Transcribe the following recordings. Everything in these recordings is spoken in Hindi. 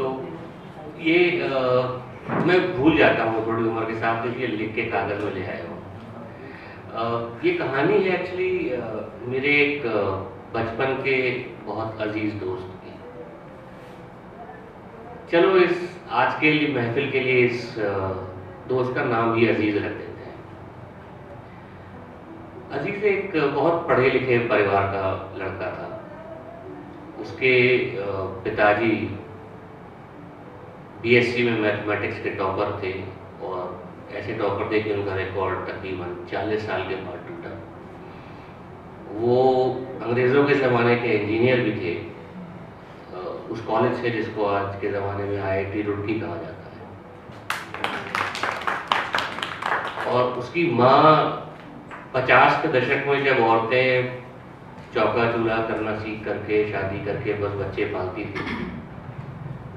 तो ये मैं भूल जाता हूँ थोड़ी उम्र के साथ, तो ये लिख के कागज़ में ले आया हूँ। ये कहानी है एक्चुअली मेरे एक बचपन के बहुत अजीज़ दोस्त की। चलो इस आज के लिए महफ़िल के लिए इस दोस्त का नाम भी अजीज़ रख देते हैं। अजीज़ एक बहुत पढ़े लिखे परिवार का लड़का था। उसके पिताजी बीएससी में मैथमेटिक्स के टॉपर थे और ऐसे टॉपर थे कि उनका रिकॉर्ड तकरीबन 40 साल के बाद टूटा। वो अंग्रेज़ों के ज़माने के इंजीनियर भी थे, उस कॉलेज से जिसको आज के ज़माने में आईआईटी रुड़की कहा जाता है। और उसकी माँ 50 के दशक में जब औरतें चौका चूल्हा करना सीख करके शादी करके बस बच्चे पालती थी,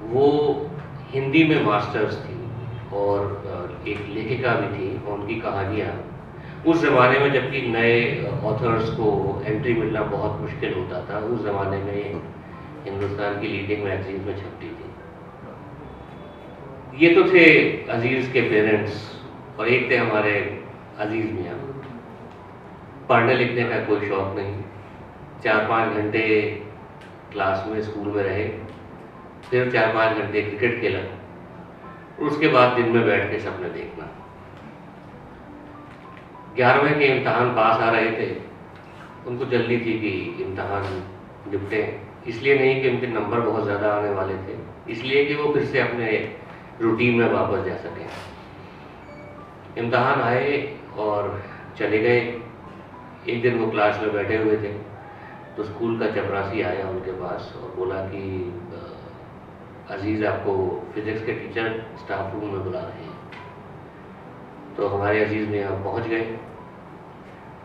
वो हिंदी में मास्टर्स थी और एक लेखिका भी थी और उनकी कहानियाँ उस ज़माने में, जबकि नए ऑथर्स को एंट्री मिलना बहुत मुश्किल होता था, उस ज़माने में हिंदुस्तान की लीडिंग मैगजीन में छपती थी। ये तो थे अजीज़ के पेरेंट्स और एक थे हमारे अजीज़ मियाँ। पढ़ने लिखने का कोई शौक़ नहीं, 4-5 घंटे क्लास में स्कूल में रहे, फिर 4-5 घंटे क्रिकेट खेला और उसके बाद दिन में बैठ के सपने देखना। 11वें के इम्तहान पास आ रहे थे, उनको जल्दी थी कि इम्तहान निपटे, इसलिए नहीं कि उनके नंबर बहुत ज़्यादा आने वाले थे, इसलिए कि वो फिर से अपने रूटीन में वापस जा सकें। इम्तहान आए और चले गए। एक दिन वो क्लास में बैठे हुए थे तो स्कूल का चपरासी आया उनके पास और बोला कि अजीज़ आपको फिज़िक्स के टीचर स्टाफ रूम में बुला रहे हैं। तो हमारे अजीज़ में यहाँ पहुँच गए,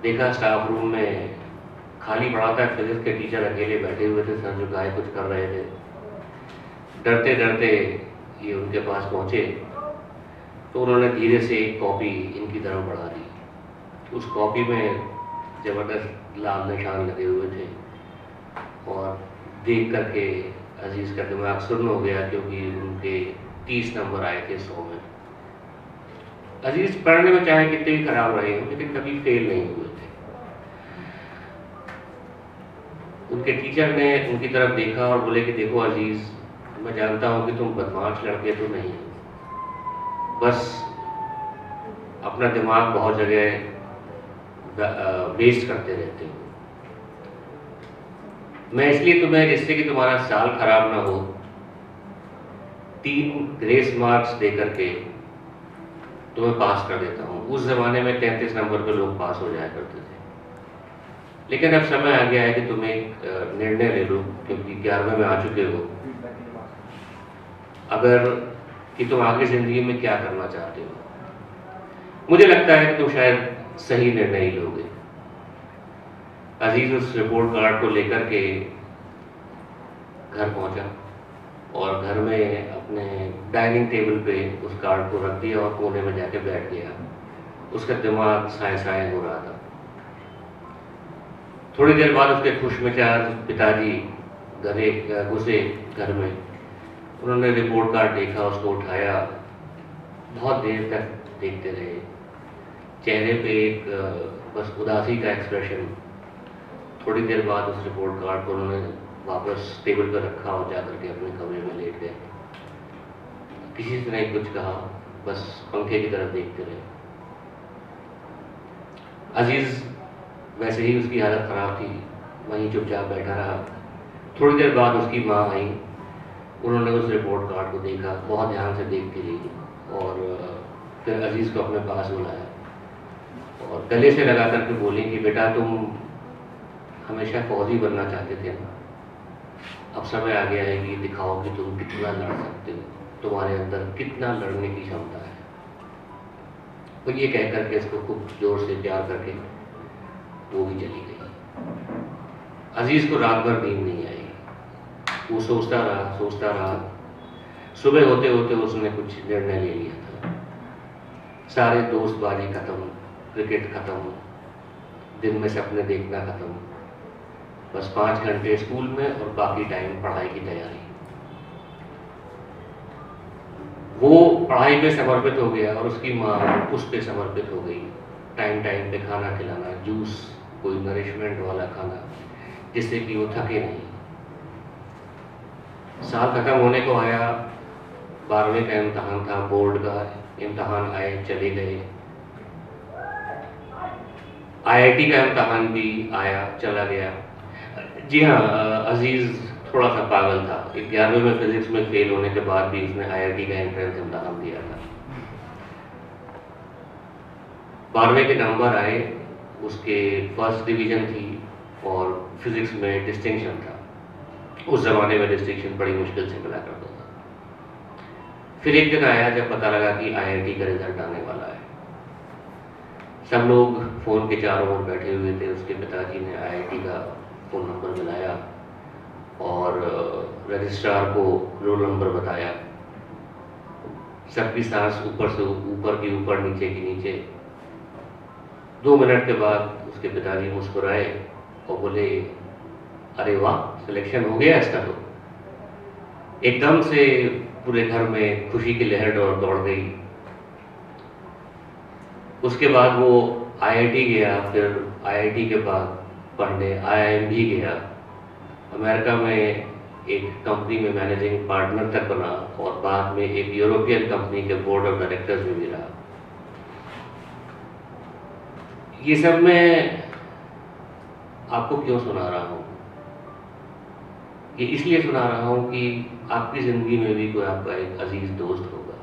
देखा स्टाफ रूम में खाली पड़ा था, फिज़िक्स के टीचर अकेले बैठे हुए थे, सर झुकाए कुछ कर रहे थे। डरते डरते ये उनके पास पहुँचे तो उन्होंने धीरे से एक कॉपी इनकी तरफ बढ़ा दी। उस कॉपी में ज़बरदस्त लाल निशान लगे हुए थे और देख करके अजीज़ का दिमाग सुन्न हो गया, क्योंकि उनके 30 नंबर आए थे 100 में। अजीज़ पढ़ने में चाहे कितने भी खराब रहे हों, लेकिन कभी फेल नहीं हुए थे। उनके टीचर ने उनकी तरफ देखा और बोले कि देखो अजीज़, मैं जानता हूँ कि तुम बदमाश लड़के तो नहीं हो, बस अपना दिमाग बहुत जगह वेस्ट करते रहते हो। मैं इसलिए तुम्हें, जिससे कि तुम्हारा साल खराब ना हो, 3 ग्रेस मार्क्स दे करके तुम्हें पास कर देता हूँ। उस ज़माने में 33 नंबर पे लोग पास हो जाया करते थे, लेकिन अब समय आ गया है कि तुम एक निर्णय ले लो, क्योंकि 11वें में आ चुके हो, अगर कि तुम आगे ज़िंदगी में क्या करना चाहते हो। मुझे लगता है कि तुम शायद सही निर्णय ही लोगे। अजीज़ उस रिपोर्ट कार्ड को लेकर के घर पहुंचा और घर में अपने डाइनिंग टेबल पे उस कार्ड को रख दिया और कोने में जाके बैठ गया। उसका दिमाग साए हो रहा था। थोड़ी देर बाद उसके खुशमिजाज पिताजी घुसे घर में। उन्होंने रिपोर्ट कार्ड देखा, उसको उठाया, बहुत देर तक देखते रहे। चेहरे पे एक बस उदासी का एक्सप्रेशन। थोड़ी देर बाद उस रिपोर्ट कार्ड को उन्होंने वापस टेबल पर रखा और जाकर के अपने कमरे में लेट गए। किसी से नहीं कुछ कहा, बस पंखे की तरफ देखते रहे। अजीज़ वैसे ही उसकी हालत ख़राब थी, वहीं चुपचाप बैठा रहा। थोड़ी देर बाद उसकी माँ आई, उन्होंने उस रिपोर्ट कार्ड को देखा, बहुत ध्यान से देखती रही और फिर अजीज़ को अपने पास बुलाया और गले से लगा करके बोली कि बेटा, तुम हमेशा फौजी बनना चाहते थे ना, अब समय आ गया है कि दिखाओ कि तुम कितना लड़ सकते हो, तुम्हारे अंदर कितना लड़ने की क्षमता है। तो ये कह करके इसको खूब जोर से प्यार करके वो भी चली गई। अजीज़ को रात भर नींद नहीं आई। वो सोचता रहा। सुबह होते होते उसने कुछ निर्णय ले लिया था। सारे दोस्तबाजी खत्म, क्रिकेट खत्म, दिन में सपने देखना खत्म, बस 5 घंटे स्कूल में और बाकी टाइम पढ़ाई की तैयारी। वो पढ़ाई पे समर्पित हो गया और उसकी माँ उस पे समर्पित हो गई। टाइम टाइम पे खाना खिलाना, जूस, कोई नरिशमेंट वाला खाना, जिससे कि वो थके नहीं। साल ख़त्म होने को आया, 12वीं का इम्तहान था, बोर्ड का इम्तहान आए चले गए। आईआईटी का इम्तहान भी आया चला गया। जी हाँ, अजीज़ थोड़ा सा पागल था। 11वीं में फिजिक्स में फेल होने के बाद भी उसने आईआईटी का एंट्रेंस इम्तहान दिया था। 12वीं के नंबर आए, उसके फर्स्ट डिवीज़न थी और फिजिक्स में डिस्टिंक्शन था। उस ज़माने में डिस्टिंक्शन बड़ी मुश्किल से मिला करता था। फिर एक दिन आया जब पता लगा कि आईआईटी का रिजल्ट आने वाला है। सब लोग फ़ोन के चारों ओर बैठे हुए थे। उसके पिताजी ने आईआईटी का फ़ोन नंबर मिलाया और रजिस्ट्रार को रोल नंबर बताया। सबकी सांस ऊपर से ऊपर की ऊपर, नीचे की नीचे। 2 मिनट के बाद उसके पिताजी मुस्कुराए और बोले, अरे वाह, सिलेक्शन हो गया इसका तो। एकदम से पूरे घर में खुशी की लहर दौड़ गई। उसके बाद वो आईआईटी गया, फिर आईआईटी के बाद पढ़ने आईआईएम भी गया। अमेरिका में एक कंपनी में मैनेजिंग पार्टनर तक बना और बाद में एक यूरोपियन कंपनी के बोर्ड ऑफ डायरेक्टर्स में भी रहा। ये सब मैं आपको क्यों सुना रहा हूँ? ये इसलिए सुना रहा हूँ कि आपकी ज़िंदगी में भी कोई आपका एक अजीज़ दोस्त होगा,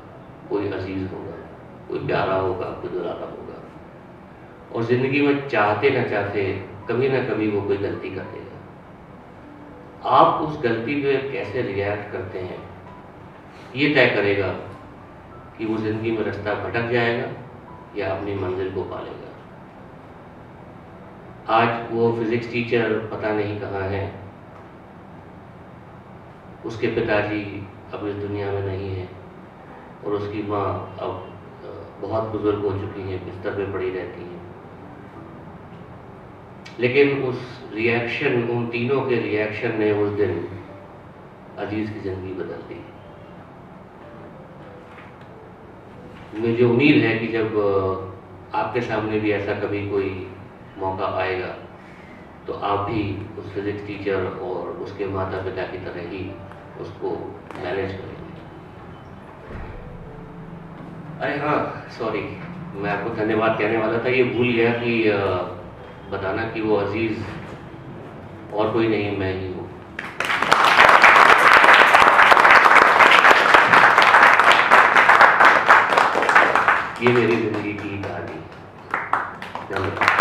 कोई अजीज़ होगा, कोई प्यारा होगा, कोई दुलारा होगा, और ज़िंदगी में चाहते न चाहते कभी ना कभी वो कोई गलती कर देगा। आप उस गलती पे कैसे रिएक्ट करते हैं, ये तय करेगा कि वो ज़िंदगी में रास्ता भटक जाएगा या अपनी मंजिल को पालेगा। आज वो फिज़िक्स टीचर पता नहीं कहाँ है। उसके पिताजी अब इस दुनिया में नहीं है और उसकी माँ अब बहुत बुजुर्ग हो चुकी हैं, बिस्तर पे पड़ी रहती हैं। लेकिन उस रिएक्शन, उन तीनों के रिएक्शन ने उस दिन अजीज़ की ज़िंदगी बदल दी। मुझे उम्मीद है कि जब आपके सामने भी ऐसा कभी कोई मौका आएगा तो आप भी उस फिज़िक्स टीचर और उसके माता पिता की तरह ही उसको मैनेज करेंगे। अरे हाँ, सॉरी, मैं आपको धन्यवाद कहने वाला था, ये भूल गया कि बताना कि वो अजीज़ और कोई नहीं, मैं ही हूँ। ये मेरी ज़िंदगी की कहानी। धन्यवाद।